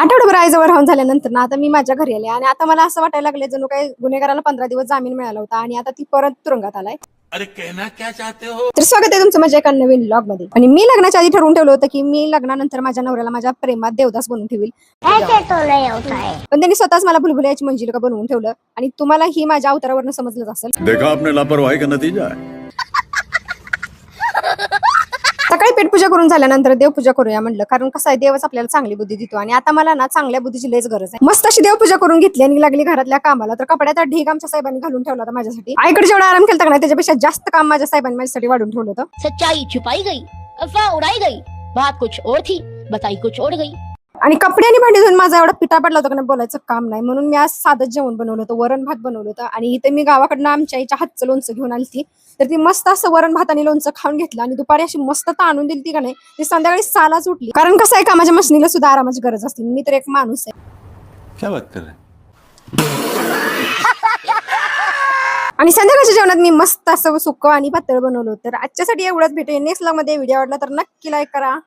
आठवडाभर आईजवळ राहून झाल्यानंतर ना आता मी माझ्या घरी आले आणि आता मला असं वाटायला लागले जणू काही गुन्हेगाराला 15 दिवस जामीन मिळाला होता आणि आता ती परत तुरुंगात आलाय. अरे कहना क्या चाहते हो? तर स्वागत आहे तुमचं माझ्या एका नवीन व्लॉग मध्ये. आणि मी लग्नाच्या आधी ठरवून ठेवलं होतं की मी लग्नानंतर माझ्या नवऱ्याला माझ्या प्रेमात देवदास बनवून ठेवील. पण त्यांनी स्वतःच मला भुलभुलैयाची मंजिल का बनवून ठेवलं आणि तुम्हाला ही माझ्या अवतारावरनं समजलंच असेल. देखा आपने लापरवाही का नतीजा है. सकाळी पेटपूजा करून झाल्यानंतर देवपूजा करूया म्हटलं, कारण कसं आहे देवच आपल्याला चांगली बुद्धी देतो आणि आता मला ना चांगल्या बुद्धीची लयच गरज आहे. मस्त अशी देवपूजा करून घेतली आणि लागली घरातल्या कामाला. तर कपड्याचा ढीग आमच्या साहेबांनी घालून ठेवला होता माझ्यासाठी. आईकडे जेवढा आराम केला ना त्याच्यापेक्षा जास्त काम माझ्या साहेबांनी माझ्यासाठी वाढून ठेवलं होतं. सच्चाई छुपाई गई, अफवाह उड़ाई गई, बात कुछ और थी, बताई कुछ और गई. आणि कपडे आणि भांडी धुवून माझा एवढा पिटा पडला होता का नाही बोलायचं काम नाही. म्हणून मी आज साधं जेवण बनवलं होतं, वरण भात बनवलं होतं. आणि इथे मी गावाकडनं आमच्या आईच्या हातचं लोणचं घेऊन आली ती. तर ती मस्त असं वरण भात आणि लोणचं खाऊन घेतलं आणि दुपारी अशी मस्त ताणून दिली ती का नाही, ती संध्याकाळी 6लाच उठली. कारण कसं आहे कामाच्या मशनीला सुद्धा आरामाची गरज असते. मी तर एक माणूस आहे. क्या बात कर रहे? आणि संध्याकाळच्या जेवणात मी मस्त असं सुक्क आणि पातळ बनवलं. तर आजच्यासाठी एवढंच. भेटूया नेक्स्ट व्लॉग मध्ये. व्हिडिओ आवडला तर नक्की लाईक करा.